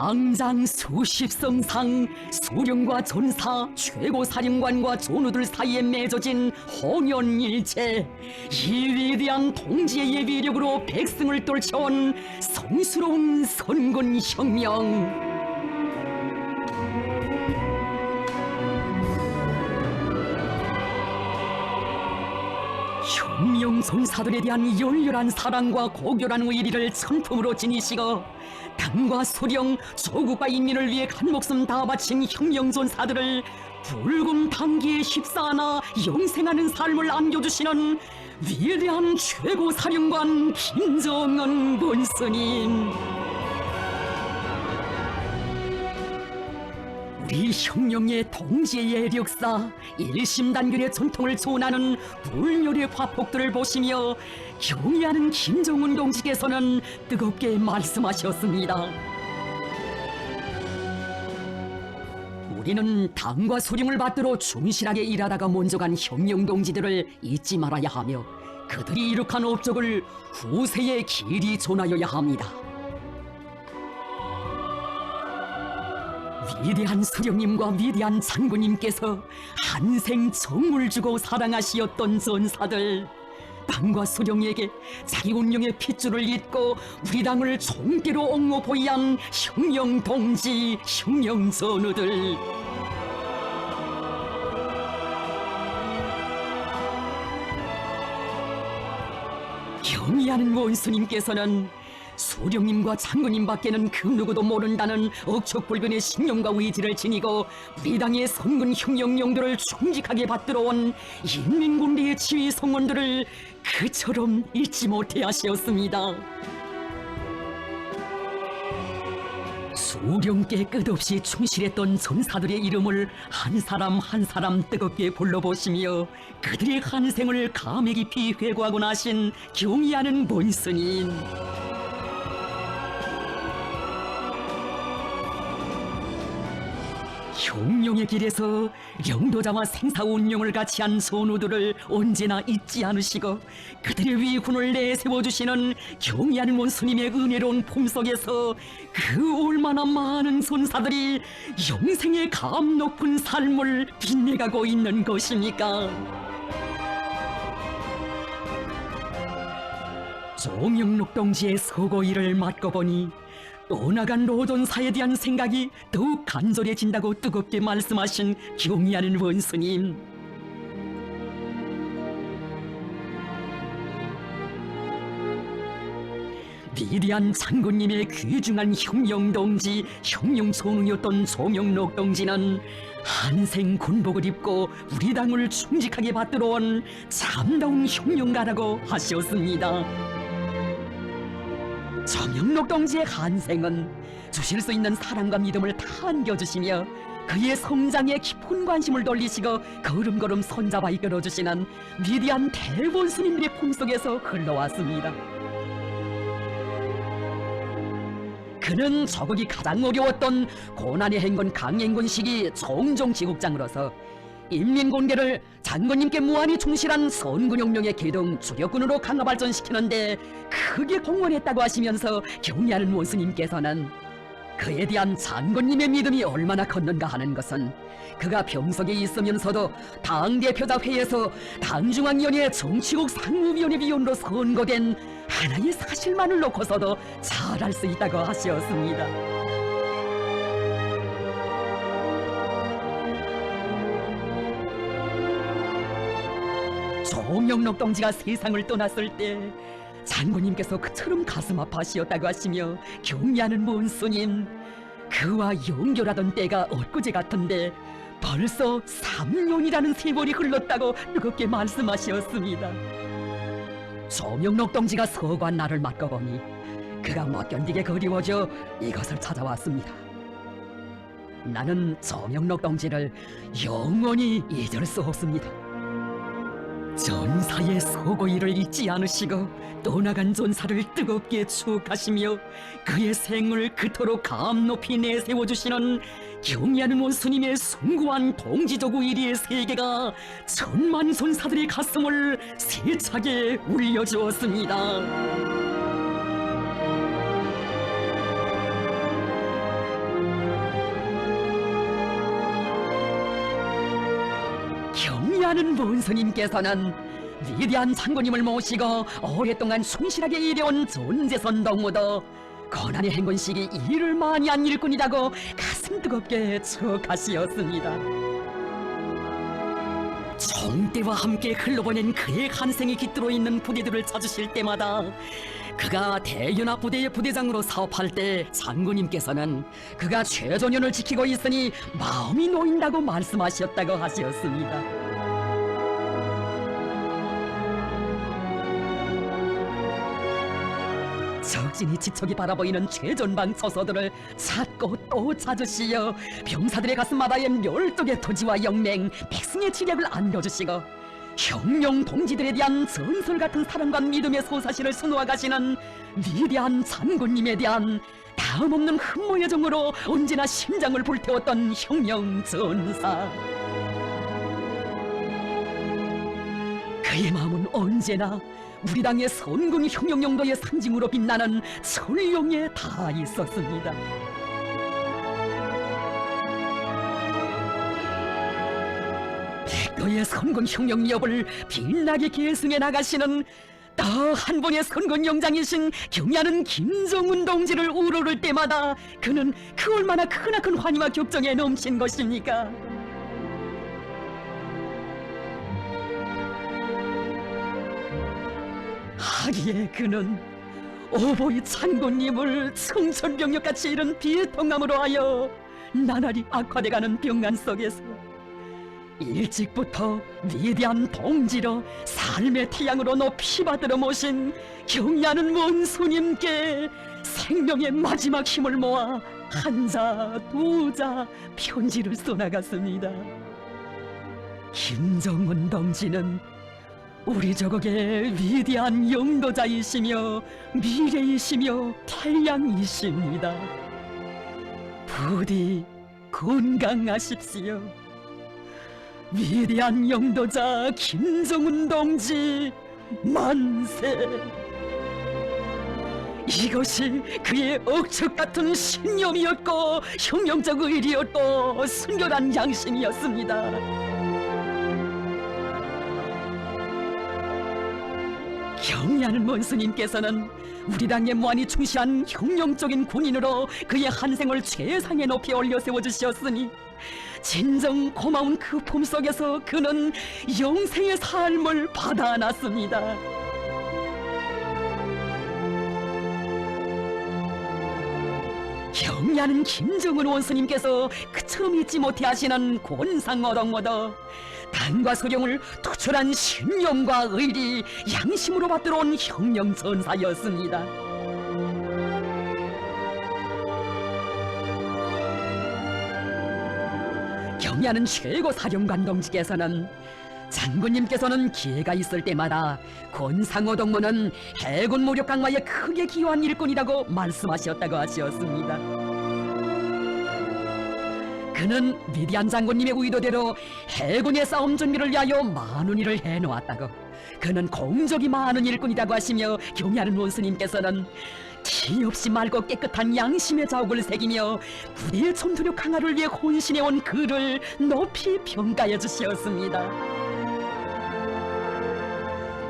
당장 수십 성상, 소령과 전사, 최고사령관과 전우들 사이에 맺어진 혼연일체, 이 위대한 동지의 예비력으로 백성을 떨쳐온 성스러운 선군혁명. 혁명전사들에 대한 열렬한 사랑과 고결한 의리를 천품으로 지니시고 당과 소령, 조국과 인민을 위해 한 목숨 다 바친 혁명전사들을 붉은 단기에 휩싸아나 영생하는 삶을 안겨주시는 위대한 최고사령관 김정은 본스님. 우리 혁명의 동지의 예력사, 일심단결의 전통을 조언하는 불멸의 화폭들을 보시며 경의하는 김정은 동지께서는 뜨겁게 말씀하셨습니다. 우리는 당과 소령을 받들어 충실하게 일하다가 먼저 간 혁명 동지들을 잊지 말아야 하며 그들이 이룩한 업적을 후세에 길이 전하여야 합니다. 위대한 소령님과 위대한 장군님께서 한생 정을 주고 사랑하시었던 전사들, 당과 소령에게 자기 운명의 핏줄을 잇고 우리 당을 총대로 옹호보이한 혁명 동지, 혁명 전우들. 경의하는 원수님께서는 소령님과 장군님밖에는 그 누구도 모른다는 억척불변의 신념과 의지를 지니고 우리 당의 선군 혁명용도를 충직하게 받들어온 인민군대의 지휘 성원들을 그처럼 잊지 못해 하셨습니다. 소령께 끝없이 충실했던 전사들의 이름을 한 사람 한 사람 뜨겁게 불러보시며 그들의 한생을 감회 깊이 회고하고 나신 경의하는 본스님. 혁명의 길에서 영도자와 생사운명을 같이 한 선우들을 언제나 잊지 않으시고 그들의 위훈을 내세워주시는 경의하는 원수님의 은혜로운 품속에서 그 얼마나 많은 전사들이 영생의 감 높은 삶을 빛내가고 있는 것입니까? 정영록 동지의 서거일을 맡고 보니 떠나간 노전사에 대한 생각이 더욱 간절해진다고 뜨겁게 말씀하신 경의하는 원수님. 위대한 장군님의 귀중한 혁명동지, 혁명선우였던 정영록 동지는 한생 군복을 입고 우리 당을 충직하게 받들어온 참다운 혁명가라고 하셨습니다. 정영록 동지의 한생은 주실 수 있는 사랑과 믿음을 다 안겨주시며 그의 성장에 깊은 관심을 돌리시고 걸음걸음 손잡아 이끌어주시는 위대한 대본스님들의 품속에서 흘러왔습니다. 그는 저국이 가장 어려웠던 고난의 행군 강행군 시기 종종지국장으로서 인민공개를 장군님께 무한히 충실한 선군혁명의 기둥 주력군으로 강화 발전시키는데 크게 공헌했다고 하시면서 경의하는 원수님께서는 그에 대한 장군님의 믿음이 얼마나 컸는가 하는 것은 그가 병석에 있으면서도 당대표자 회에서 당중앙위원회 정치국 상무위원회 위원으로 선거된 하나의 사실만을 놓고서도 잘 알 수 있다고 하셨습니다. 정영록 동지가 세상을 떠났을 때 장군님께서 그처럼 가슴 아파하시었다고 하시며 경의하는 원수님, 그와 연결하던 때가 엊그제 같은데 벌써 3년이라는 세월이 흘렀다고 뜨겁게 말씀하셨습니다. 정영록 동지가 서거한 날을 맞고 보니 그가 못 견디게 그리워져 이것을 찾아왔습니다. 나는 정영록 동지를 영원히 잊을 수 없습니다. 전사의 서고일을 잊지 않으시고 떠나간 전사를 뜨겁게 추억하시며 그의 생을 그토록 감 높이 내세워주시는 경의하는 원수님의 숭고한 동지적 의리의 세계가 천만 전사들의 가슴을 세차게 울려주었습니다. 경야는 원스님께서는 위대한 장군님을 모시고 오랫동안 충실하게 일해온 존재선 동무도 고난의 행군식이 일을 많이 한 일꾼이라고 가슴 뜨겁게 축하시었습니다. 총대와 함께 흘러보낸 그의 한생이 깃들어 있는 부대들을 찾으실 때마다 그가 대연합 부대의 부대장으로 사업할 때 장군님께서는 그가 최전연을 지키고 있으니 마음이 놓인다고 말씀하셨다고 하셨습니다. 적진이 지척이 바라보이는 최전방 처소들을 찾고 또 찾으시어 병사들의 가슴마다에 멸독의 토지와 영맹, 백성의 지략을 안겨주시고 형용 동지들에 대한 전설 같은 사랑과 믿음의 소사시를 수놓아 가시는 위대한 장군님에 대한 다음없는 흠모의 정으로 언제나 심장을 불태웠던 형령 전사. 그의 마음은 언제나 우리 당의 선군 형용용도의 상징으로 빛나는 철룡에 닿아 있었습니다. 백도의 선군 형용엽을 빛나게 계승해 나가시는 또 한 분의 선군 영장이신 경야는 김정은 동지를 우러를 때마다 그는 그 얼마나 크나큰 환희와 격정에 넘친 것입니까? 하기에 그는 오보이 장군님을 청천벽력같이 이른 비통함으로 하여 나날이 악화돼가는 병난 속에서 일찍부터 위대한 동지로 삶의 태양으로 높이 받들어 모신 경야는 원수님께 생명의 마지막 힘을 모아 한자 두자 편지를 써나갔습니다. 김정은 동지는 우리 조국의 위대한 영도자이시며 미래이시며 태양이십니다. 부디 건강하십시오. 위대한 영도자 김정은 동지 만세. 이것이 그의 억척 같은 신념이었고 혁명적 의리였고 순결한 양심이었습니다. 경야는 원수님께서는 우리 당의 무한히 충실한 혁명적인 군인으로 그의 한생을 최상에 높이 올려 세워주셨으니 진정 고마운 그 품속에서 그는 영생의 삶을 받아놨습니다. 경야는 김정은 원수님께서 그처럼 잊지 못해 하시는 권상어동모도 당과 소령을 투철한 신념과 의리, 양심으로 받들어온 혁명전사였습니다. 경야는 최고 사령관 동지께서는 장군님께서는 기회가 있을 때마다 권상호 동무는 해군 무력 강화에 크게 기여한 일꾼이라고 말씀하셨다고 하셨습니다. 그는 위대한 장군님의 의도대로 해군의 싸움 준비를 위하여 많은 일을 해놓았다고, 그는 공적이 많은 일꾼이라고 하시며 경야는 원수님께서는 티 없이 맑고 깨끗한 양심의 자욱을 새기며 부대의 전투력 강화를 위해 혼신해온 그를 높이 평가해 주셨습니다.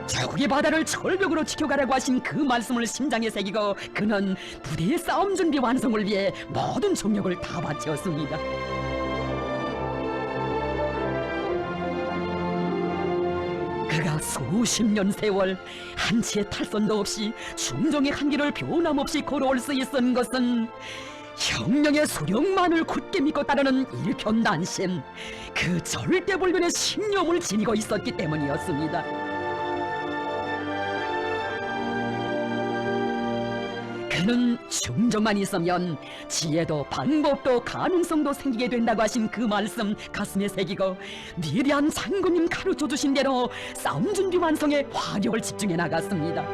자국의 바다를 철벽으로 지켜가라고 하신 그 말씀을 심장에 새기고 그는 부대의 싸움 준비 완성을 위해 모든 정력을 다 바쳤습니다. 그가 수십 년 세월 한치의 탈선도 없이 충정의 한길을 변함없이 걸어올 수 있은 것은 혁명의 수령만을 굳게 믿고 따르는 일편단심, 그 절대불변의 신념을 지니고 있었기 때문이었습니다. 그는 충정만 있으면 지혜도 방법도 가능성도 생기게 된다고 하신 그 말씀 가슴에 새기고 위대한 장군님 가르쳐 주신 대로 싸움 준비 완성에 화력을 집중해 나갔습니다.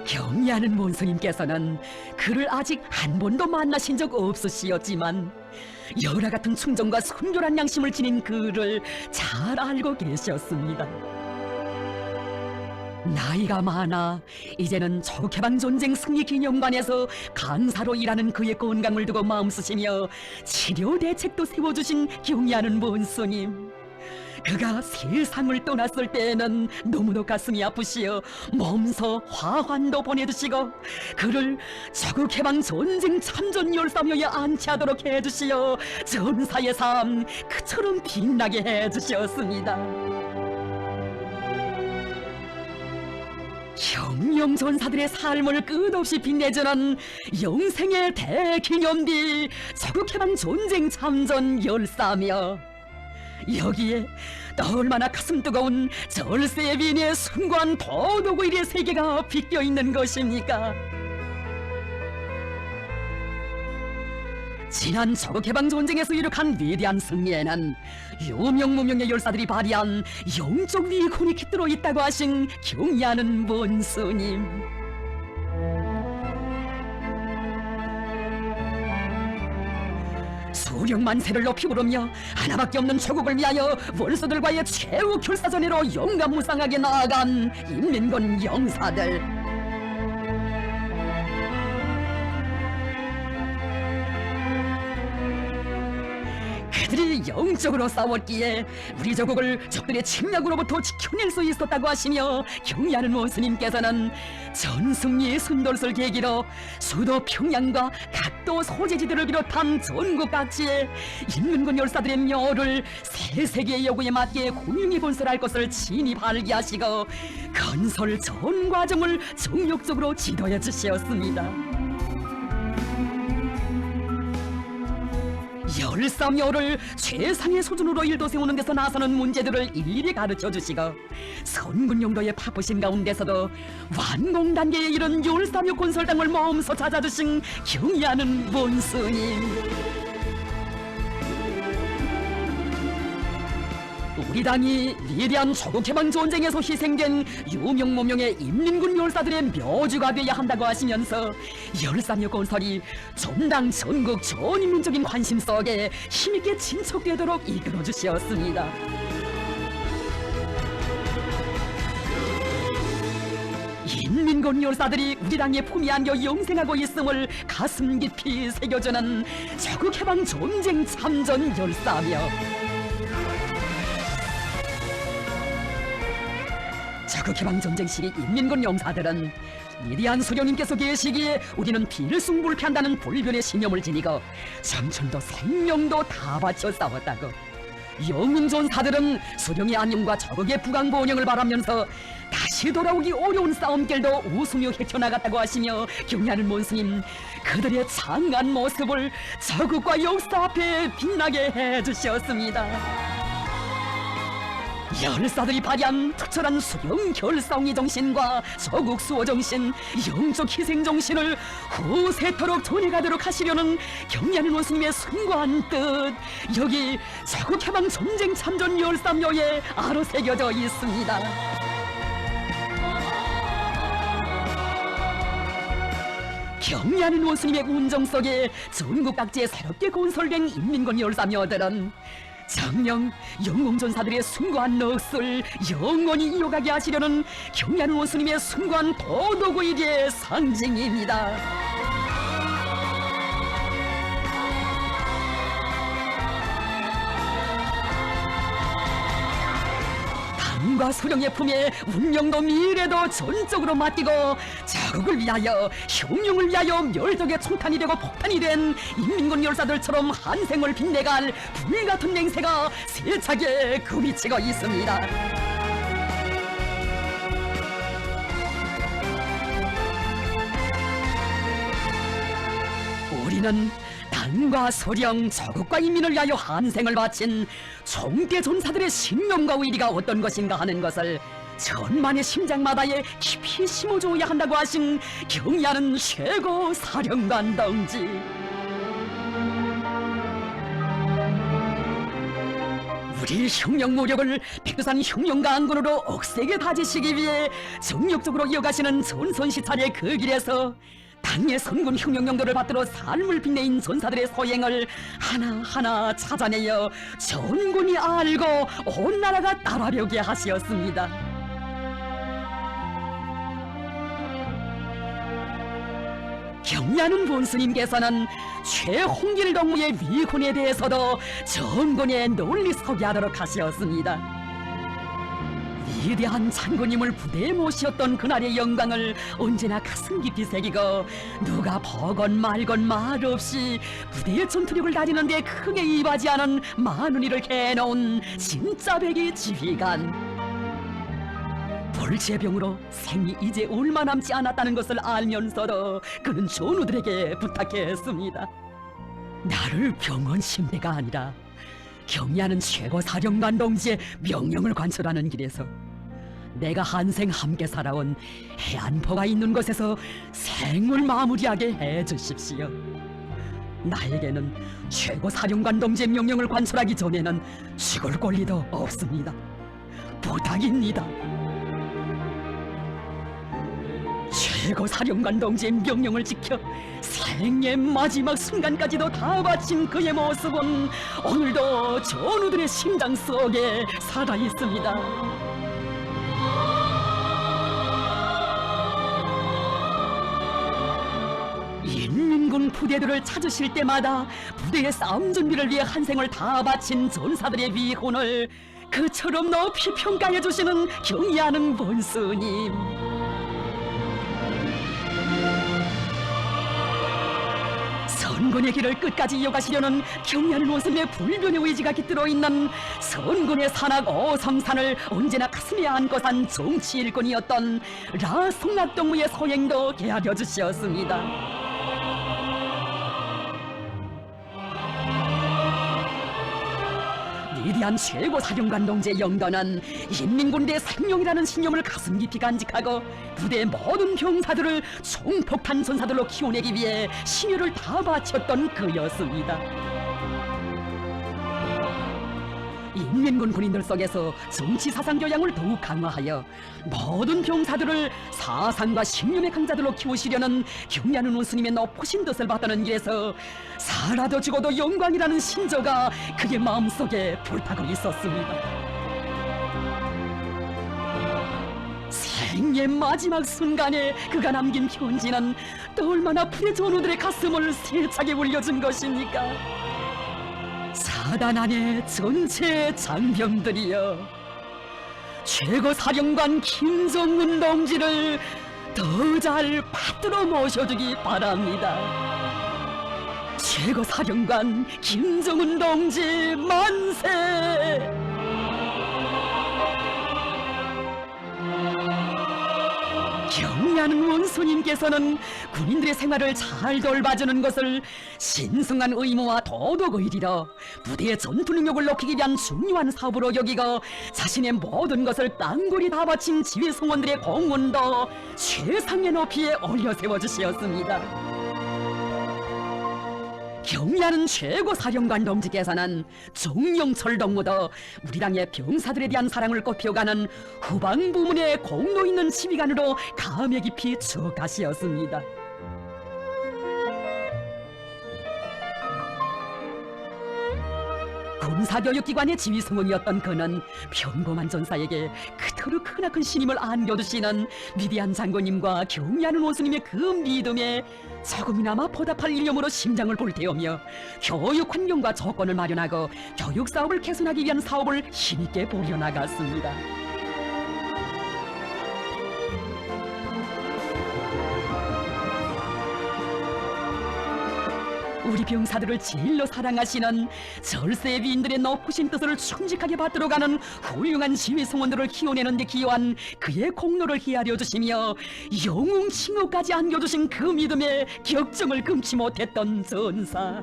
경야는 원성님께서는 그를 아직 한 번도 만나신 적 없으시었지만 여러 같은 충정과 순결한 양심을 지닌 그를 잘 알고 계셨습니다. 나이가 많아 이제는 조국해방 전쟁 승리 기념관에서 간사로 일하는 그의 건강을 두고 마음 쓰시며 치료 대책도 세워주신 경의하는 문수님. 그가 세상을 떠났을 때에는 너무도 가슴이 아프시어 몸소 화환도 보내주시고 그를 조국해방 전쟁 참전 열사묘에 안치하도록 해주시어 전사의 삶 그처럼 빛나게 해주셨습니다. 혁명 전사들의 삶을 끝없이 빛내주는 영생의 대기념비 조국해방 전쟁 참전 열사며 여기에 또 얼마나 가슴 뜨거운 절세의 비인의 순관 도도구일의 세계가 비껴있는 것입니까? 지난 조국해방 전쟁에서 이룩한 위대한 승리에는 유명무명의 열사들이 발휘한 영적 위권이 깃들어 있다고 하신 경의하는 문수님. 수령만세를 높이 부르며 하나밖에 없는 조국을 위하여 원수들과의 최후 결사전으로 용감무쌍하게 나아간 인민군 영사들. 그들이 영적으로 싸웠기에 우리 조국을 적들의 침략으로부터 지켜낼 수 있었다고 하시며 경의하는 원수님께서는 전승리의 순돌을 계기로 수도 평양과 각도 소재지들을 비롯한 전국 각지에 인민군 열사들의 묘를 새 세계의 요구에 맞게 공용히 건설할 것을 친히 발기하시고 건설 전 과정을 정력적으로 지도해 주시었습니다. 열사묘를 최상의 수준으로 일도 세우는 데서 나서는 문제들을 일일이 가르쳐 주시고 선군용도의 바쁘신 가운데서도 완공 단계에 이른 열사묘 건설당을 몸소 찾아주신 경의하는 문수님. 우리 당이 위대한 조국해방 전쟁에서 희생된 유명무명의 인민군 열사들의 묘주가 되어야 한다고 하시면서 열사묘 건설이 전당 전국 전인민적인 관심 속에 힘있게 진척되도록 이끌어 주시었습니다. 인민군 열사들이 우리 당의 품위 안겨 영생하고 있음을 가슴 깊이 새겨주는 조국해방 전쟁 참전 열사며 조국해방 전쟁 시기 인민군 영사들은 위대한 수령님께서 계시기에 우리는 필승불패한다는 불변의 신념을 지니고 청춘도 생명도 다 바쳐 싸웠다고. 영웅전사들은 수령의 안녕과 조국의 부강보원영을 바라면서 다시 돌아오기 어려운 싸움길도 웃으며 헤쳐나갔다고 하시며 경의하는 문스님, 그들의 장한 모습을 조국과 역사 앞에 빛나게 해주셨습니다. 열사들이 발휘한 특별한 수령 결사옹의 정신과 조국 수호 정신, 영적 희생 정신을 후세토록 전해가도록 하시려는 경의하는 원수님의 숭고한 뜻, 여기 조국해방 전쟁 참전 열사묘에 아로 새겨져 있습니다. 경의하는 원수님의 운정 속에 전국 각지에 새롭게 건설된 인민군 열사묘들은 정령 영웅전사들의 숭고한 넋을 영원히 이어가게 하시려는 경의하는 원수님의 숭고한 도도구일의 상징입니다. 당과 수령의 품에 운명도 미래도 전적으로 맡기고 자국을 위하여 혁명을 위하여 멸족의 총탄이 되고 폭탄이 된 인민군 열사들처럼 한생을 빛내갈 불같은 맹세가 세차게 굽이치고 있습니다. 우리는 당과 수령, 조국과 인민을 위하여 한생을 바친 총대 전사들의 신념과 의리가 어떤 것인가 하는 것을 천만의 심장마다에 깊이 심어줘야 한다고 하신 경의하는 최고 사령관 동지. 우리 혁명 무력을 백두산 혁명강군으로 억세게 다지시기 위해 정력적으로 이어가시는 전선시찰의 그 길에서 당의 선군 혁명용도를 받들어 삶을 빛내인 전사들의 소행을 하나하나 찾아내어 전군이 알고 온 나라가 따라려게 하시었습니다. 경리하는 본스님께서는 최홍길 동무의 위훈에 대해서도 정권에 널리 소개하도록 하셨습니다. 위대한 장군님을 부대에 모시었던 그날의 영광을 언제나 가슴 깊이 새기고 누가 보건 말건 말없이 부대의 전투력을 다지는 데 크게 입하지 않은 많은 일을 해놓은 진짜 백의 지휘관. 불치병으로 생이 이제 얼마 남지 않았다는 것을 알면서도 그는 전우들에게 부탁했습니다. 나를 병원 심대가 아니라 경리하는 최고사령관 동지의 명령을 관철하는 길에서 내가 한생 함께 살아온 해안포가 있는 곳에서 생을 마무리하게 해주십시오. 나에게는 최고사령관 동지의 명령을 관철하기 전에는 죽을 권리도 없습니다. 부탁입니다. 최고사령관 동지의 명령을 지켜 생의 마지막 순간까지도 다 바친 그의 모습은 오늘도 전우들의 심장 속에 살아있습니다. 인민군 부대들을 찾으실 때마다 부대의 싸움 준비를 위해 한 생을 다 바친 전사들의 위훈을 그처럼 높이 평가해 주시는 경의하는 본스님. 선군의 길을 끝까지 이어가시려는 경의하는 원수님의 불변의 의지가 깃들어 있는 선군의 산악 오성산을 언제나 가슴에 안고 산 정치 일꾼이었던 라송락동무의 소행도 헤아려 주셨습니다. 위대한 최고사령관 동지의 영도는 인민군대의 생명이라는 신념을 가슴 깊이 간직하고 부대의 모든 병사들을 총폭탄 전사들로 키워내기 위해 심혈을 다 바쳤던 그였습니다. 인민군 군인들 속에서 정치 사상 교양을 더욱 강화하여 모든 병사들을 사상과 신념의 강자들로 키우시려는 경리하는 원수님의 높으신 뜻을 받드는 길에서 살아도 죽어도 영광이라는 신조가 그의 마음속에 불타고 있었습니다. 생의 마지막 순간에 그가 남긴 편지는 또 얼마나 부대 전우들의 가슴을 세차게 울려준 것입니까? 사단 안의 전체 장병들이여, 최고사령관 김정은 동지를 더 잘 받들어 모셔주기 바랍니다. 최고사령관 김정은 동지 만세! 경의하는 원수님께서는 군인들의 생활을 잘 돌봐주는 것을 신성한 의무와 도덕의리로 부대의 전투 능력을 높이기 위한 중요한 사업으로 여기고 자신의 모든 것을 딴골이 다 바친 지휘성원들의 공헌도 최상의 높이에 올려세워 주시었습니다. 경리하는 최고사령관 동지께서는 정영철 동무도 우리 당의 병사들에 대한 사랑을 꽃피워가는 후방부문의 공로 있는 지휘관으로 감회 깊이 추억하시었습니다. 군사교육기관의 지휘성원이었던 그는 평범한 전사에게 그토록 크나큰 신임을 안겨주시는 위대한 장군님과 경의하는 원수님의 그 믿음에 조금이나마 보답할 일념으로 심장을 불태우며 교육 환경과 조건을 마련하고 교육 사업을 개선하기 위한 사업을 힘있게 벌여나갔습니다. 우리 병사들을 진로 사랑하시는 절세의 위인들의 높으신 뜻을 충직하게 받들어가는 훌륭한 지휘성원들을 키워내는 데 기여한 그의 공로를 헤아려 주시며 영웅 칭호까지 안겨주신 그 믿음에 격정을 금치 못했던 전사.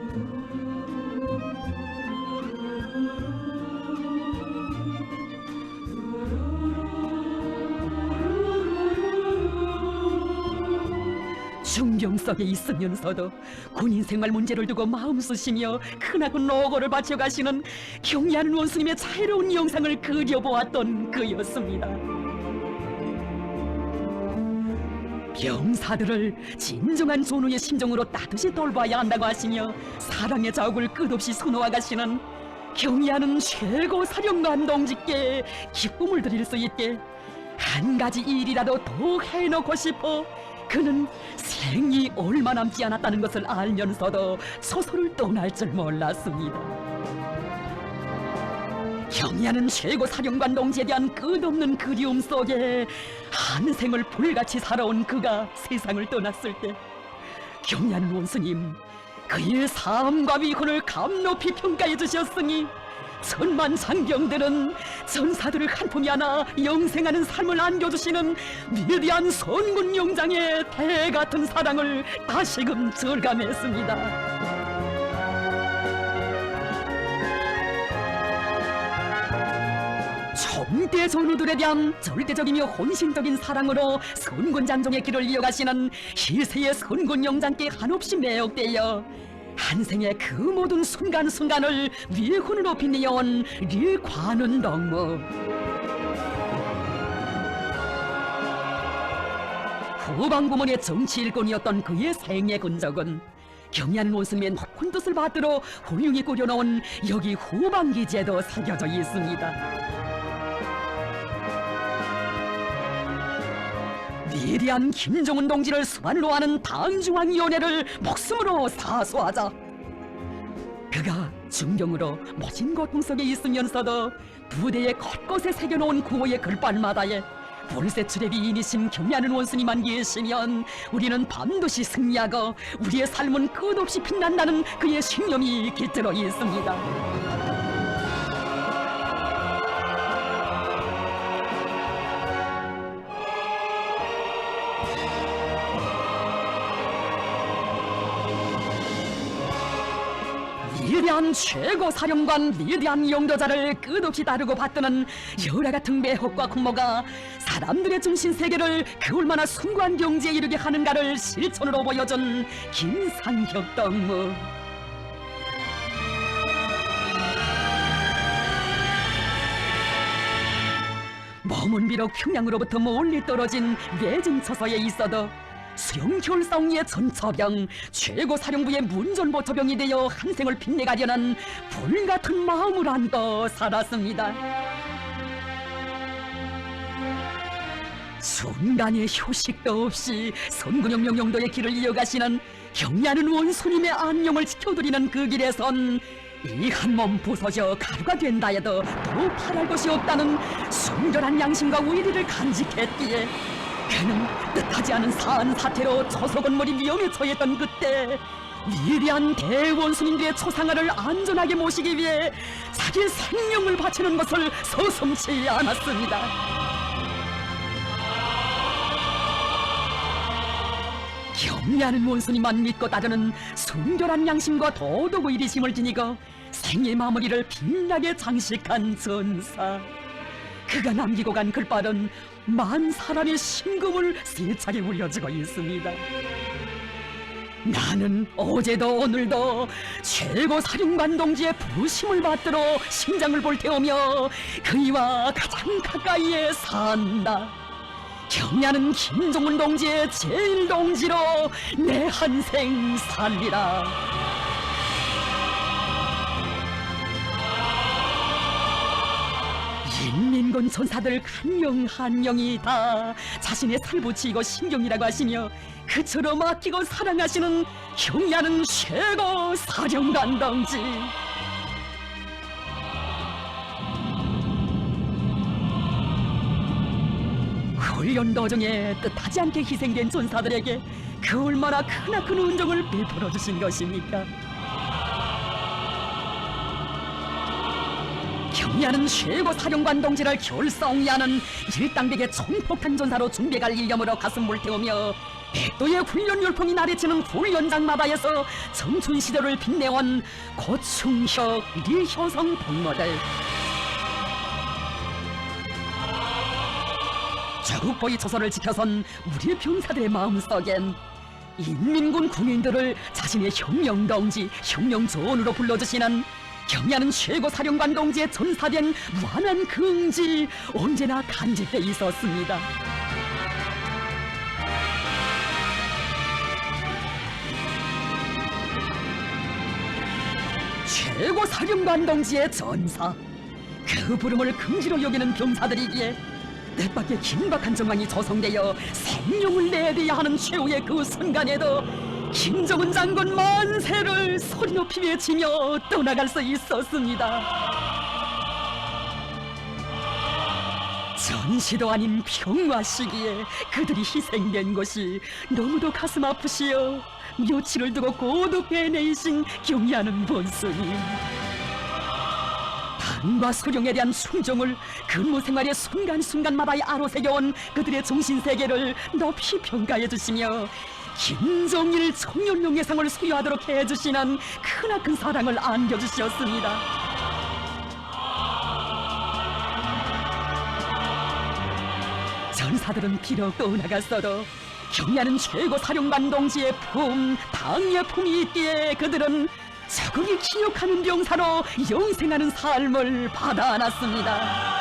중병 속에 있으면서도 군인 생활 문제를 두고 마음 쓰시며 크나큰 노고를 바쳐가시는 경의하는 원수님의 자애로운 영상을 그려보았던 그였습니다. 병사들을 진정한 전우의 심정으로 따뜻이 돌봐야 한다고 하시며 사랑의 자욱을 끝없이 선호하가시는 경의하는 최고 사령관 동지께 기쁨을 드릴 수 있게 한 가지 일이라도 더 해놓고 싶어 그는 생이 얼마 남지 않았다는 것을 알면서도 소설을 떠날 줄 몰랐습니다. 경의하는 최고 사령관 동지에 대한 끝없는 그리움 속에 한 생을 불같이 살아온 그가 세상을 떠났을 때 경의하는 원수님, 그의 삶과 위훈을 감높이 평가해 주셨으니 천만 장병들은 전사들을 한 품에 안아 영생하는 삶을 안겨주시는 위대한 선군 용장의 대같은 사랑을 다시금 절감했습니다. 청대 전우들에 대한 절대적이며 혼신적인 사랑으로 선군 장종의 길을 이어가시는 희세의 선군 용장께 한없이 매혹되어 한 생의 그 모든 순간순간을 위훈으로 빛내어온 류관운 덕무. 후방부문의 정치 일꾼이었던 그의 생애 근적은 경의하는 원수님의 높은 뜻을 받들어 훌륭히 꾸려놓은 여기 후방기지에도 새겨져 있습니다. 위대한 김정은 동지를 수반으로 하는 당중앙위원회를 목숨으로 사수하자. 그가 중경으로 모진 고통 속에 있으면서도 부대에 곳곳에 새겨놓은 구호의 글발마다에 불세출의 위인이신 경의하는 원수님만 계시면 우리는 반드시 승리하고 우리의 삶은 끝없이 빛난다는 그의 신념이 깃들어 있습니다. 위대한 최고 사령관, 위대한 용도자를 끝없이 다루고 받드는 열화 같은 매혹과 공모가 사람들의 중심 세계를 그 얼마나 숭고한 경지에 이르게 하는가를 실천으로 보여준 김상혁 덕무. 몸은 비록 평양으로부터 멀리 떨어진 외진 처소에 있어도 수령결사옹의 전처병, 최고 사령부의 문전보처병이 되어 한 생을 빛내가려는 불같은 마음을 안고 살았습니다. 순간의 휴식도 없이 선군혁명 용도의 길을 이어가시는 경의하는 원수님의 안녕을 지켜드리는 그 길에선 이 한 몸 부서져 가루가 된다 해도 더 바랄 것이 없다는 순결한 양심과 의리를 간직했기에 그는 뜻하지 않은 사안 사태로 초소건물이 위험에 처했던 그때 위대한 대원수님들의 초상화를 안전하게 모시기 위해 자기 생명을 바치는 것을 서슴지 않았습니다. 경의하는 원수님만 믿고 따르는 순결한 양심과 도덕 의리심을 지니고 생의 마무리를 빛나게 장식한 전사. 그가 남기고 간 글발은 만 사람의 심금을 세차게 울려주고 있습니다. 나는 어제도 오늘도 최고 사령관 동지의 부심을 받들어 심장을 볼테우며 그이와 가장 가까이에 산다. 경의하는 김정은 동지의 제일 동지로 내 한생 살리라. 인민군 전사들 한 명이 다 자신의 살붙이고 신경이라고 하시며 그처럼 아끼고 사랑하시는 경의하는 최고 사령관 동지. 훈련 도중에 뜻하지 않게 희생된 전사들에게 그 얼마나 크나큰 은정을 베풀어 주신 것입니까? 경의하는 최고 사령관 동지를 결성하는 일당백의 총폭탄 전사로 준비할 일념으로 가슴 불태우며 백도의 훈련 열풍이 나래치는 훈련장마다에서 청춘 시절을 빛내온 고충혁, 리효성 복모들. 적국보의 초소를 지켜선 우리 병사들의 마음속엔 인민군 군인들을 자신의 혁명동지, 혁명조원으로 불러주시는 경의하는 최고 사령관 동지의 전사된 무한한 긍지 언제나 간직돼 있었습니다. 최고 사령관 동지의 전사, 그 부름을 긍지로 여기는 병사들이기에 뜻밖의 긴박한 정황이 조성되어 생명을 내려야 하는 최후의 그 순간에도 김정은 장군 만세를 소리 높이 외치며 떠나갈 수 있었습니다. 전시도 아닌 평화 시기에 그들이 희생된 것이 너무도 가슴 아프시어 묘치를 두고 고독 해내이신 경의하는 본스님, 당과 소령에 대한 순종을 근무 생활의 순간순간마다 아로새겨온 그들의 정신세계를 높이 평가해 주시며 김정일 청년용예상을 수여하도록 해주시는 크나큰 사랑을 안겨주셨습니다. 전사들은 비록 떠나갔어도 경의하는 최고 사령관 동지의 품, 당의 품이 있기에 그들은 적응이 기억하는 병사로 영생하는 삶을 받아 안았습니다.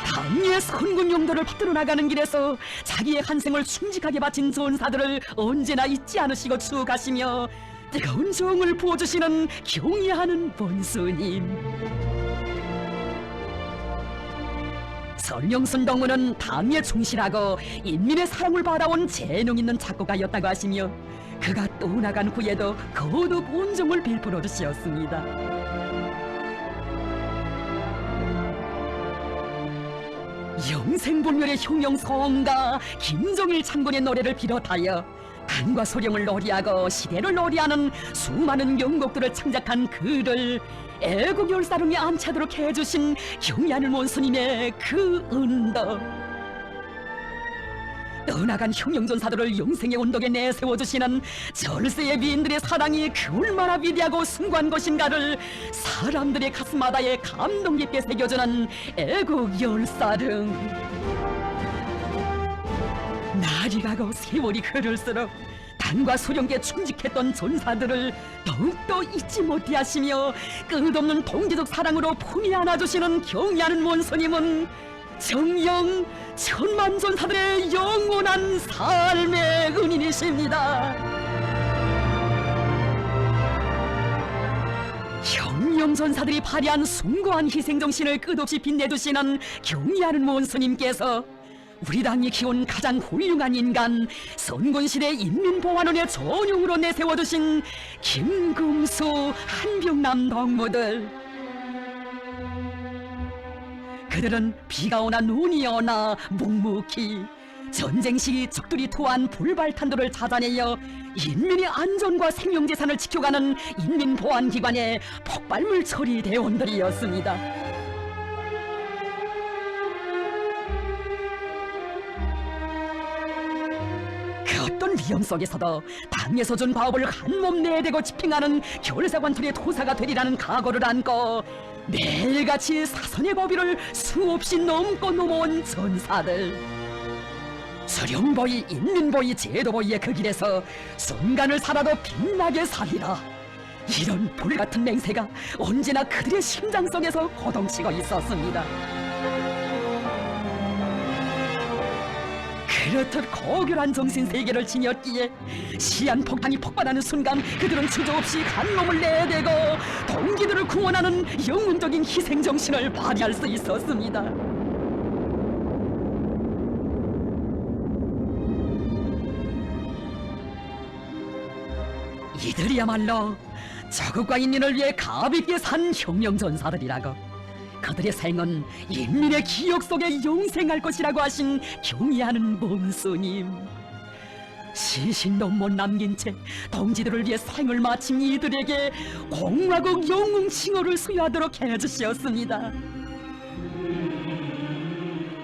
당의 선군 용도를 받들어 나가는 길에서 자기의 한 생을 충직하게 바친 전사들을 언제나 잊지 않으시고 추억하시며 뜨거운 정을 부어주시는 경의하는 본스님. 설명순 동무는 당에 충실하고 인민의 사랑을 받아온 재능 있는 작곡가였다고 하시며 그가 떠나간 후에도 거듭 온정을 베풀어 주셨습니다. 영생불멸의 흉영성가 김정일 장군의 노래를 비롯하여 당과 소령을 노래하고 시대를 노래하는 수많은 명곡들을 창작한 그를 애국열사릉에 안치하도록 해주신 경의하는 원수님의 그 은덕, 떠나간 흉영전사들을 영생의 언덕에 내세워주시는 절세의 미인들의 사랑이 얼마나 위대하고 숭고한 것인가를 사람들의 가슴마다에 감동 깊게 새겨주는 애국열사릉. 날이 가고 세월이 흐를수록 당과 소령께 충직했던 전사들을 더욱더 잊지 못해 하시며 끝없는 동지적 사랑으로 품이 안아주시는 경의하는 원수님은 정녕 천만 전사들의 영원한 삶의 은인이십니다. 혁명 전사들이 발휘한 숭고한 희생정신을 끝없이 빛내주시는 경의하는 원수님께서 우리 당이 키운 가장 훌륭한 인간, 선군시대 인민보안원의 전용으로 내세워두신 김금수, 한병남 동무들, 그들은 비가 오나 눈이 오나 묵묵히 전쟁 시기 적들이 토한 불발탄도를 찾아내어 인민의 안전과 생명재산을 지켜가는 인민보안기관의 폭발물 처리 대원들이었습니다. 어떤 위험 속에서도 당에서 준 바업을 한몸 내대고 집행하는 결사관툴의 토사가 되리라는 각오를 안고 매일같이 사선의 고비를 수없이 넘고 넘어온 전사들, 수령보위, 인민보위, 제도보위의 그 길에서 순간을 살아도 빛나게 살리라, 이런 불같은 맹세가 언제나 그들의 심장 속에서 고동치고 있었습니다. 그렇듯 고결한 정신세계를 지녔기에 시한폭탄이 폭발하는 순간 그들은 주저없이 한몸을 내대고 동기들을 구원하는 영웅적인 희생정신을 발휘할 수 있었습니다. 이들이야말로 자국과 인민을 위해 가볍게 산 혁명전사들이라고, 그들의 생은 인민의 기억 속에 영생할 것이라고 하신 경의하는 본스님, 시신도 못 남긴 채 동지들을 위해 생을 마친 이들에게 공화국 영웅 칭호를 수여하도록 해주셨습니다.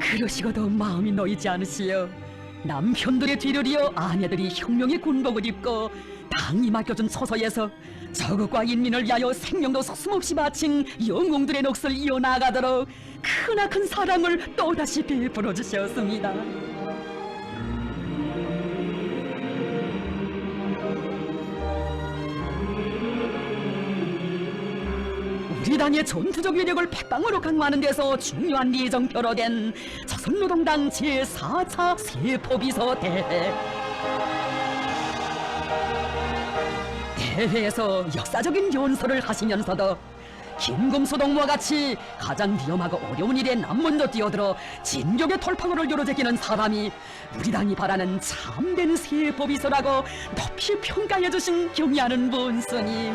그러시고도 마음이 놓이지 않으시어 남편들의 뒤를 이어 아내들이 혁명의 군복을 입고 당이 맡겨준 처소에서 저국과 인민을 위하여 생명도 서슴없이 바친 영웅들의 넋을 이어나가도록 크나큰 사랑을 또다시 베풀어 주셨습니다. 우리 당의 전투적 위력을 백방으로 강화하는 데서 중요한 리정표로 된 조선노동당 제4차 세포비서 대회. 대회에서 역사적인 연설을 하시면서도 김금수동무와 같이 가장 위험하고 어려운 일에 남먼저 뛰어들어 진격의 돌파구를 열어제끼는 사람이 우리 당이 바라는 참된 세법이서라고 높이 평가해주신 경의하는 본스님.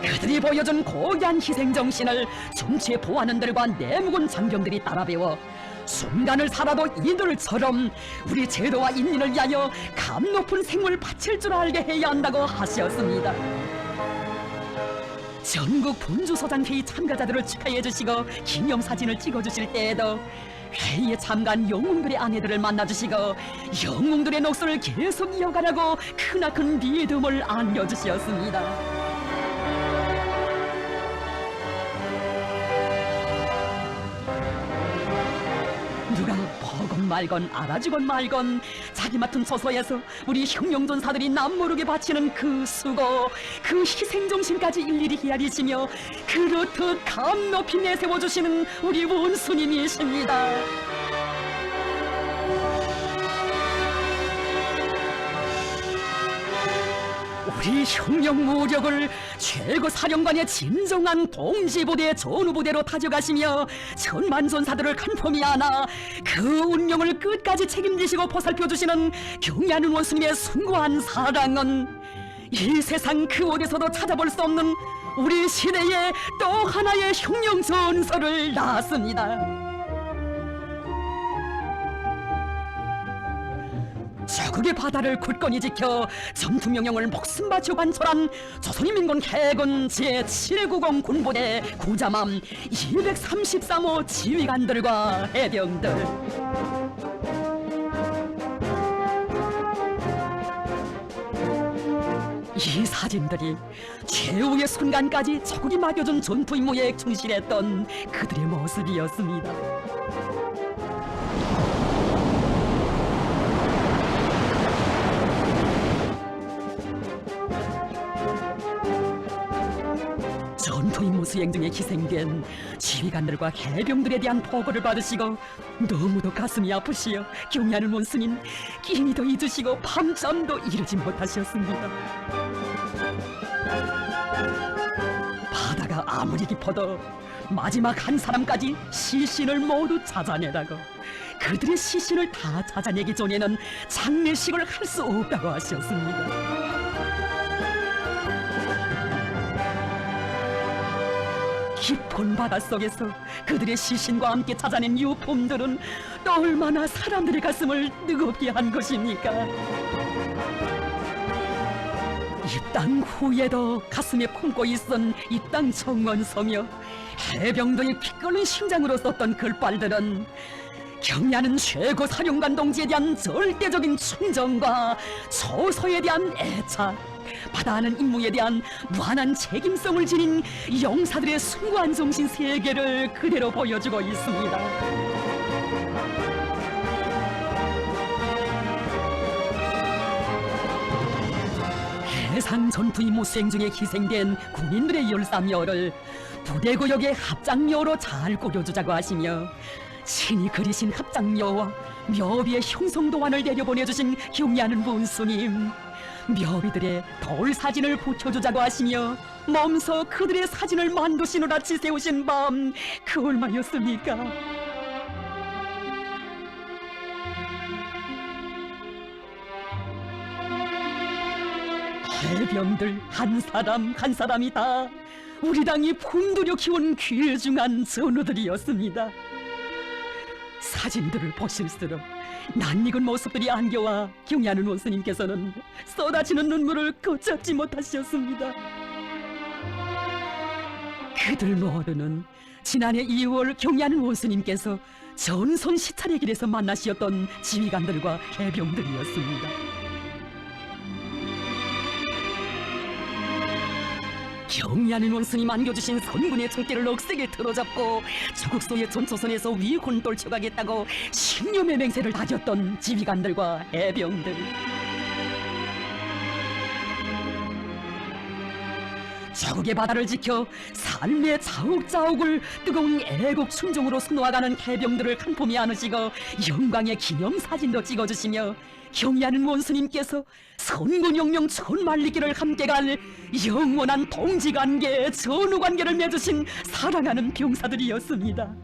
그들이 보여준 고귀한 희생정신을 정치에 보안원들과 내무군 장병들이 따라 배워 순간을 살아도 이들처럼 우리 제도와 인민을 위하여 감 높은 생물 바칠 줄 알게 해야 한다고 하셨습니다. 전국 분주소장 회의 참가자들을 축하해 주시고 기념사진을 찍어주실 때에도 회의에 참가한 영웅들의 아내들을 만나주시고 영웅들의 녹수를 계속 이어가라고 크나큰 믿음을 안겨주셨습니다. 누가 보건 말건 알아주건 말건 자기 맡은 처소에서 우리 혁명전사들이 남모르게 바치는 그 수고, 그 희생정신까지 일일이 헤아리시며 그렇듯 감 높이 내세워주시는 우리 원수님이십니다. 우리 혁명 무력을 최고 사령관의 진정한 동지부대 전우부대로 다져가시며 천만전사들을 간폼히 안아 그 운명을 끝까지 책임지시고 보살펴주시는 경의하는 원수님의 숭고한 사랑은 이 세상 그 어디서도 찾아볼 수 없는 우리 시대의 또 하나의 혁명 전설을 낳았습니다. 조국의 바다를 굳건히 지켜 전투명령을 목숨 바쳐 관철한 조선인민군 해군 제790 군부대 구자맘 233호 지휘관들과 해병들, 이 사진들이 최후의 순간까지 조국이 맡겨준 전투 임무에 충실했던 그들의 모습이었습니다. 전투 임무 수행 중에 희생된 지휘관들과 해병들에 대한 보고를 받으시고 너무도 가슴이 아프시어 경의하는 원수님 끼니도 잊으시고 밤잠도 이루지 못하셨습니다. 바다가 아무리 깊어도 마지막 한 사람까지 시신을 모두 찾아내라고, 그들의 시신을 다 찾아내기 전에는 장례식을 할 수 없다고 하셨습니다. 깊은 바닷속에서 그들의 시신과 함께 찾아낸 유품들은 또 얼마나 사람들의 가슴을 뜨겁게 한 것입니까? 입당 후에도 가슴에 품고 있은 입당 청원서며 해병들이 피 끓는 심장으로 썼던 글발들은 경의하는 최고 사령관 동지에 대한 절대적인 충정과 처소에 대한 애착, 바다하는 임무에 대한 무한한 책임성을 지닌 용사들의 숭고한 정신 세계를 그대로 보여주고 있습니다. 해상 전투 임무 수행 중에 희생된 군인들의 열사묘를 부대구역의 합장묘로 잘 꾸려주자고 하시며 신이 그리신 합장묘와 묘비의 형성도안을 내려보내주신 경의하는 문수님, 묘비들의 돌 사진을 붙여주자고 하시며 몸소 그들의 사진을 만두시누라 지새우신 밤, 그 얼마였습니까? 해병들 한 사람 한 사람이 다 우리 당이 품들여 키운 귀중한 전우들이었습니다. 사진들을 보실수록 낯익은 모습들이 안겨와 경의하는 원수님께서는 쏟아지는 눈물을 걷잡지 못하셨습니다. 그들 모두는 지난해 2월 경의하는 원수님께서 전선 시찰의 길에서 만나시었던 지휘관들과 해병들이었습니다. 경의하는 원수님 안겨주신 선군의 총대를 억세게 틀어잡고 조국소의 전초선에서 위훈 떨쳐가겠다고 신념의 맹세를 다졌던 지휘관들과 해병들, 자국의 바다를 지켜 삶의 자욱자욱을 뜨거운 애국 순종으로 수놓아가는 해병들을 간폼히 안으시고 영광의 기념사진도 찍어주시며 경의하는 원수님께서 선군용령 천만리길을 함께 갈 영원한 동지관계, 전우관계를 맺으신 사랑하는 병사들이었습니다.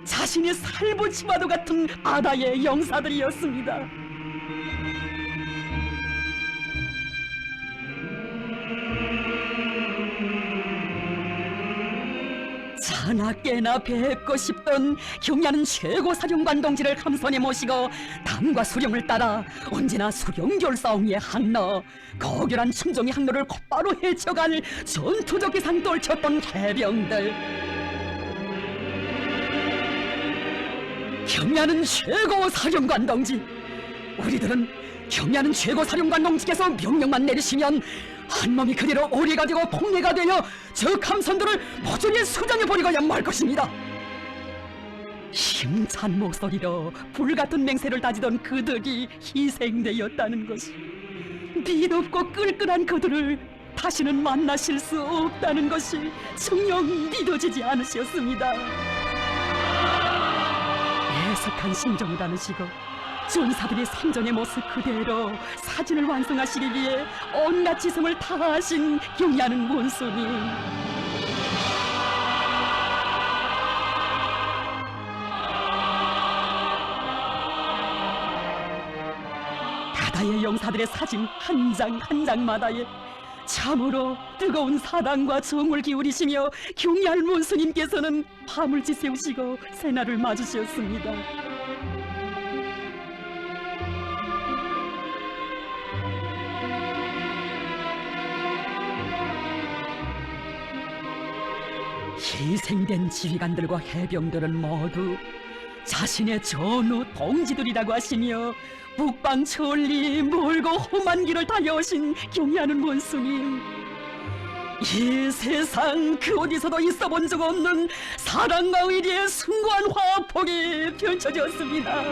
자신의 살붙이와도 같은 바다의 영사들이었습니다. 자나깨나 뵙고 싶던 경의하는 최고 사령관 동지를 감선에 모시고 당과 수령을 따라 언제나 수령결사옹의 항로, 거결한 충정의 항로를 곧바로 헤쳐갈 전투적 기상 떨쳤던 해병들. 경의하는 최고 사령관 동지, 우리들은 경의하는 최고 사령관 동지께서 명령만 내리시면 한몸이 그대로 오리가 되고 폭례가 되어 저 감선들을 모조리 수장해버리고야 말 것입니다. 힘찬 목소리로 불같은 맹세를 다지던 그들이 희생되었다는 것이, 믿없고 끌끌한 그들을 다시는 만나실 수 없다는 것이 정녕 믿어지지 않으셨습니다. 애석한 심정을 안으시고 전사들이 생전의 모습 그대로 사진을 완성하시기 위해 온갖 지성을 다하신 경의하는 원수님, 바다의 영사들의 사진 한 장 한 장마다에 참으로 뜨거운 사랑과 정을 기울이시며 경의할 원수님께서는 밤을 지새우시고 새날을 맞으셨습니다. 희생된 지휘관들과 해병들은 모두 자신의 전우 동지들이라고 하시며 북방 천리 멀고 험한 길을 달려오신 경의하는 원수님, 이 세상 그 어디서도 있어본 적 없는 사랑과 의리의 숭고한 화폭이 펼쳐졌습니다.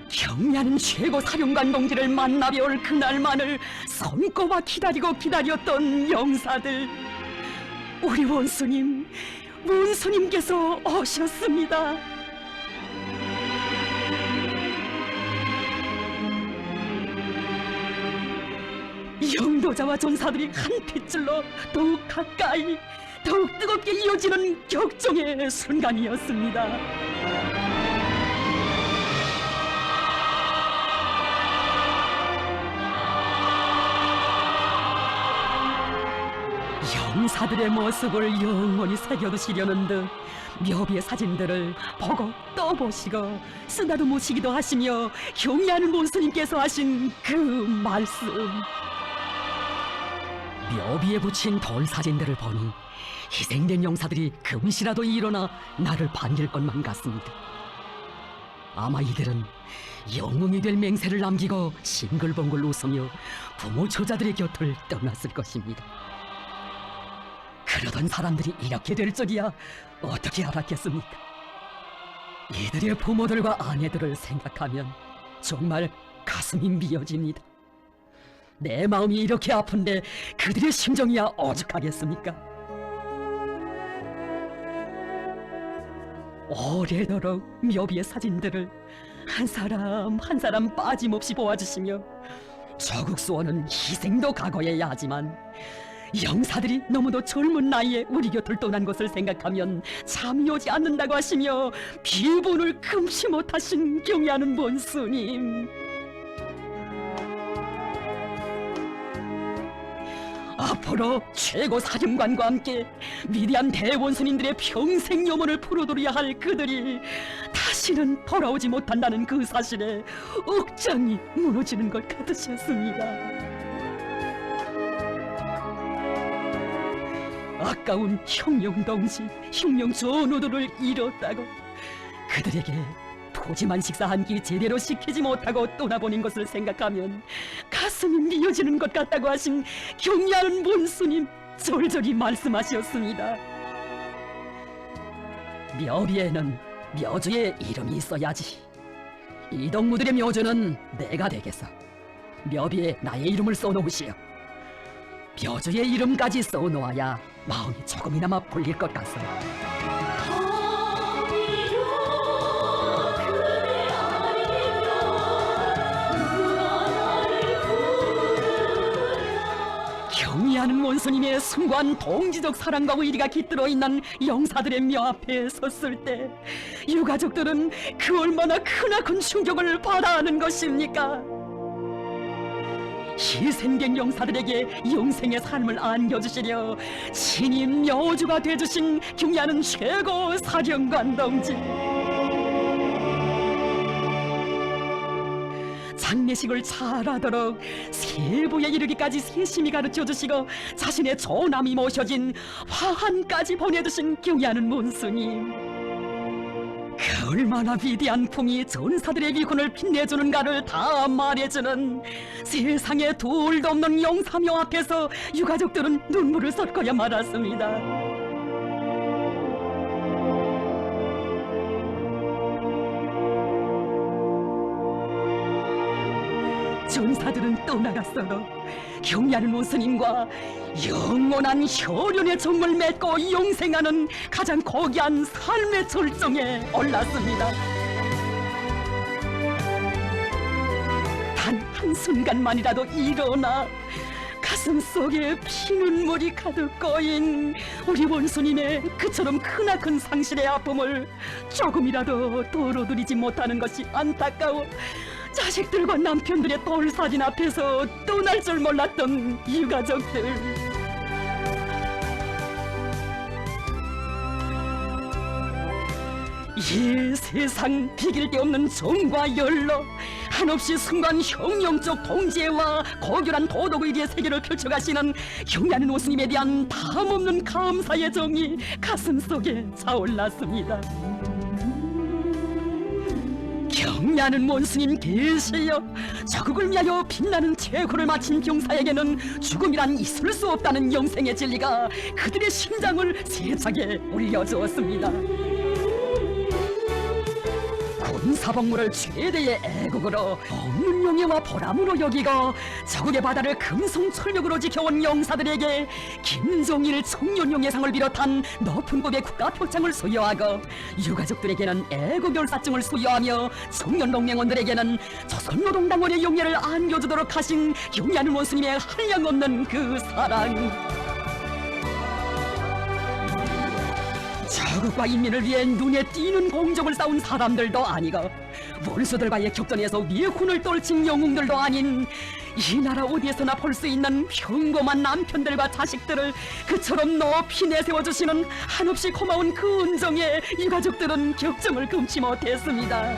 경의하는 최고 사령관 동지를 만나뵈올 그날만을 손꼽아 기다리고 기다렸던 영사들, 우리 원수님께서 오셨습니다. 영도자와 전사들이 한 핏줄로 더욱 가까이, 더욱 뜨겁게 이어지는 격정의 순간이었습니다. 영사들의 모습을 영원히 새겨두시려는 듯 묘비의 사진들을 보고 또 보시고 쓰다듬으시기도 하시며 경의하는 원수님께서 하신 그 말씀, 묘비에 붙인 돌 사진들을 보니 희생된 영사들이 금시라도 일어나 나를 반길 것만 같습니다. 아마 이들은 영웅이 될 맹세를 남기고 싱글벙글 웃으며 부모 처자들의 곁을 떠났을 것입니다. 그러던 사람들이 이렇게 될 줄이야 어떻게 알았겠습니까? 이들의 부모들과 아내들을 생각하면 정말 가슴이 미어집니다. 내 마음이 이렇게 아픈데 그들의 심정이야 오죽하겠습니까? 오래도록 묘비의 사진들을 한 사람 한 사람 빠짐없이 보아주시며 조국 수호는 희생도 각오해야 하지만 영사들이 너무도 젊은 나이에 우리 곁을 떠난 것을 생각하면 잠이 오지 않는다고 하시며 비분을 금치 못하신 경의하는 원수님, 앞으로 최고 사령관과 함께 위대한 대원수님들의 평생 염원을 풀어드려야 할 그들이 다시는 돌아오지 못한다는 그 사실에 억장이 무너지는 것 같으셨습니다. 아까운 혁명 동지, 혁명 전우들을 잃었다고, 그들에게 푸짐한 식사 한 끼 제대로 시키지 못하고 떠나보낸 것을 생각하면 가슴이 미어지는 것 같다고 하신 경의하는 원수님 절절히 말씀하셨습니다. 묘비에는 묘주의 이름이 있어야지. 이동무들의 묘주는 내가 되겠어. 묘비에 나의 이름을 써놓으시오. 벼주의 이름까지 써놓아야 마음이 조금이나마 풀릴 것 같소. 경의하는 원수님의 숭고한 동지적 사랑과 의리가 깃들어 있는 영사들의 묘 앞에 섰을 때 유가족들은 그 얼마나 크나큰 충격을 받아야 하는 것입니까? 희생된 영사들에게 영생의 삶을 안겨주시려 친히 묘주가 돼주신 경의하는 최고 사령관 동지, 장례식을 잘하도록 세부에 이르기까지 세심히 가르쳐주시고 자신의 조남이 모셔진 화환까지 보내주신 경의하는 문수님, 그 얼마나 위대한 품이 전사들의 위훈을 빛내주는가를 다 말해주는 세상에 둘도 없는 영사묘 앞에서 유가족들은 눈물을 쏟고야 말았습니다. 전사들은 떠나갔어도 경의하는 원수님과 영원한 혈연의 정을 맺고 영생하는 가장 고귀한 삶의 절정에 올랐습니다. 단 한순간만이라도 일어나 가슴속에 피눈물이 가득 고인 우리 원수님의 그처럼 크나큰 상실의 아픔을 조금이라도 덜어드리지 못하는 것이 안타까워 자식들과 남편들의 돌사진 앞에서 떠날 줄 몰랐던 유가족들. 이 세상 비길 데 없는 정과 열로 한없이 순간 혁명적 통제와 고결한 도덕의리의 세계를 펼쳐가시는 경의하는 원수님에 대한 담없는 감사의 정이 가슴속에 차올랐습니다. 경의하는 원수님 계시여, 자국을 위하여 빛나는 최후를 마친 병사에게는 죽음이란 있을 수 없다는 영생의 진리가 그들의 심장을 세차게 울려주었습니다. 군사복무를 최대의 애국으로 없는 명예와 보람으로 여기고 자국의 바다를 금성철벽으로 지켜온 영사들에게 김종일 청년영예상을 비롯한 높은 급의 국가표창을 수여하고 유가족들에게는 애국열사증을 수여하며 청년동맹원들에게는 조선노동당원의 영예를 안겨주도록 하신 경의하는 원수님의 한량없는 그 사랑, 자국과 인민을 위해 눈에 띄는 공적을 쌓은 사람들도 아니고 원수들과의 격전에서 위훈을 떨친 영웅들도 아닌 이 나라 어디에서나 볼 수 있는 평범한 남편들과 자식들을 그처럼 높이 내세워주시는 한없이 고마운 그 은정에 유가족들은 격정을 금치 못했습니다.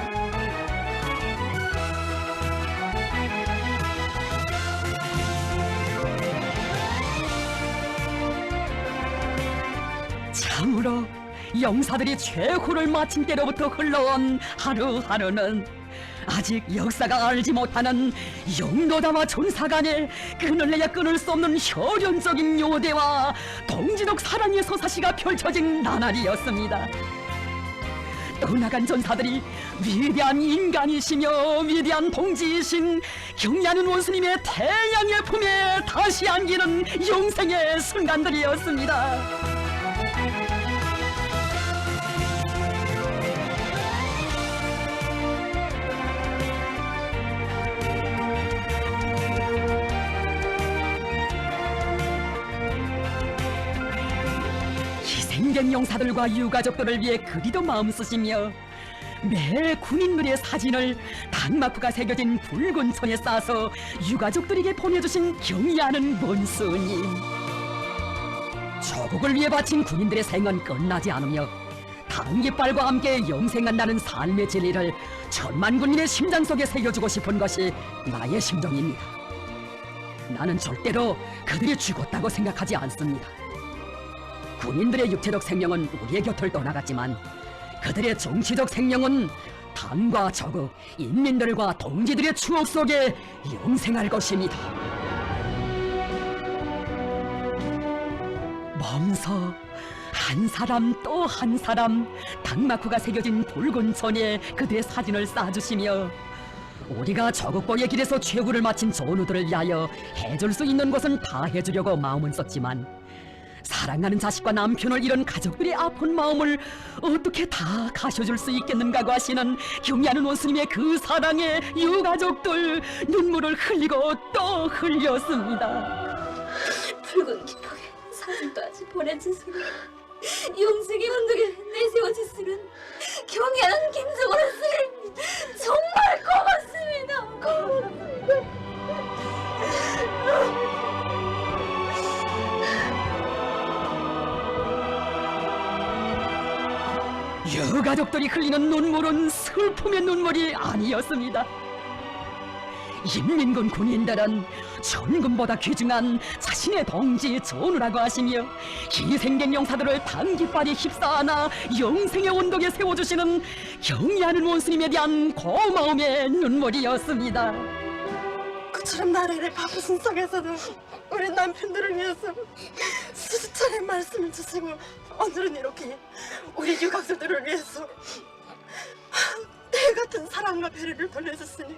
참으로 영사들이 최후를 마친 때로부터 흘러온 하루하루는 아직 역사가 알지 못하는 영도다와 전사 간의 끊을래야 끊을 수 없는 혈연적인 요대와 동지적 사랑의 서사시가 펼쳐진 나날이었습니다. 떠나간 전사들이 위대한 인간이시며 위대한 동지이신 경의하는 원수님의 태양의 품에 다시 안기는 영생의 순간들이었습니다. 희생된 영사들과 유가족들을 위해 그리도 마음 쓰시며 매 군인들의 사진을 당마크가 새겨진 붉은 천에 싸서 유가족들에게 보내주신 경의하는 원수님, 조국을 위해 바친 군인들의 생은 끝나지 않으며 당깃발과 함께 영생한다는 삶의 진리를 천만 군인의 심장 속에 새겨주고 싶은 것이 나의 심정입니다. 나는 절대로 그들이 죽었다고 생각하지 않습니다. 군인들의 육체적 생명은 우리의 곁을 떠나갔지만 그들의 정치적 생명은 당과 적국, 인민들과 동지들의 추억 속에 영생할 것입니다. 몸소 한 사람 또 한 사람 당마크가 새겨진 붉은 천에 그들의 사진을 쌓아주시며 우리가 저국보의 길에서 최후를 마친 전우들을 위하여 해줄 수 있는 것은 다 해주려고 마음은 썼지만 사랑하는 자식과 남편을 잃은 가족들의 아픈 마음을 어떻게 다 가셔줄 수 있겠는가고 하시는 경애하는 원수님의 그 사랑에 유가족들 눈물을 흘리고 또 흘렸습니다. 붉은 기폭에 사진도 아직 보내짓으로 용색의 언덕에 내세워졌으는 경애하는 김정원 스님 정말 고맙습니다. 고맙습니다. 유가족들이 흘리는 눈물은 슬픔의 눈물이 아니었습니다. 인민군 군인들은 천금보다 귀중한 자신의 동지 전우라고 하시며 희생된 용사들을 단기빨이 휩싸아나 영생의 언덕에 세워주시는 경애하는 원수님에 대한 고마움의 눈물이었습니다. 그처럼 나라의 바쁘신 속에서도 우리 남편들을 위해서 수차례 말씀을 주시고 오늘은 이렇게 우리 유가족들을 위해서 내 같은 사랑과 배려를 돌려줬으니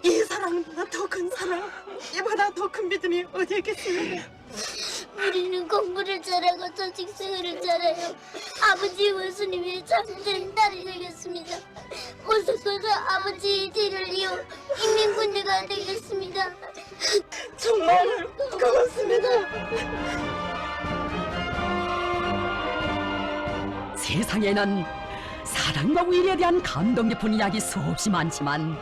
이 사랑보다 더 큰 사랑, 이보다 더 큰 믿음이 어디 있겠습니까? 우리는 공부를 잘하고 조직생활을 잘해요. 아버지 원수님의 참된 딸이 되겠습니다. 오속도도 아버지의 뒤를 이어 인민군대가 되겠습니다. 정말 고맙습니다. 세상에는 사랑과 위리에 대한 감동 깊은 이야기 수없이 많지만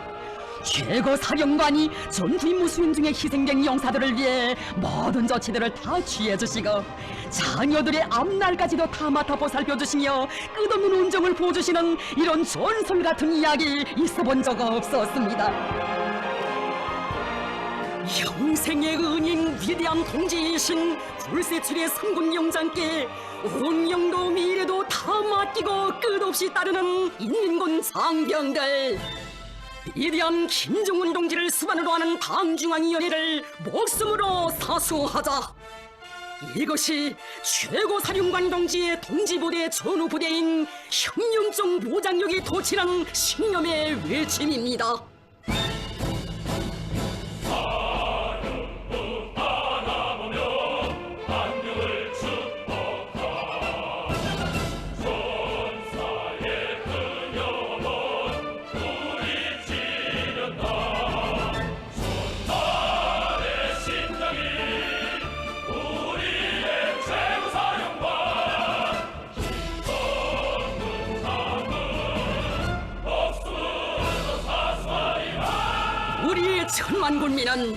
최고 사령관이 전투 임무 수행 중에 희생된 용사들을 위해 모든 조치들을 다 취해주시고 자녀들의 앞날까지도 다 맡아 보살펴주시며 끝없는 온정을 부어주시는 이런 전설 같은 이야기 있어본 적 없었습니다. 영생의 은인 위대한 동지이신 불세출의 삼군 영장께 운명도 미래도 다 맡기고 끝없이 따르는 인민군 장병들, 위대한 김정은 동지를 수반으로 하는 당중앙위원회를 목숨으로 사수하자. 이것이 최고 사령관 동지의 동지부대 전후부대인 혁명정 무장력이 도취한 신념의 외침입니다. 우리의 천만 군민은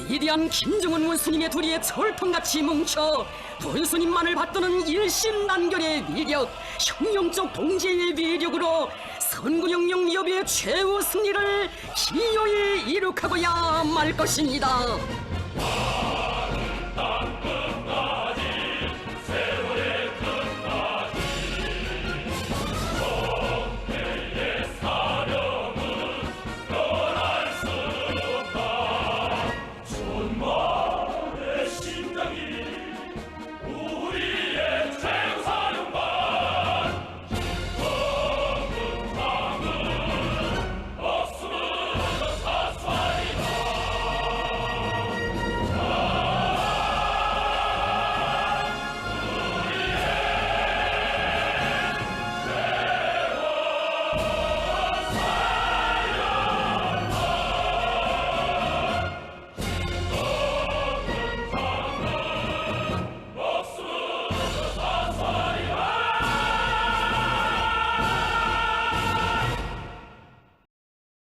위대한 김정은 원수님의 도리에 철통같이 뭉쳐 원수님만을 받드는 일심단결의 위력, 혁명적 동지의 위력으로 선구영령 위협의 최후 승리를 기어이 이룩하고야 말 것입니다.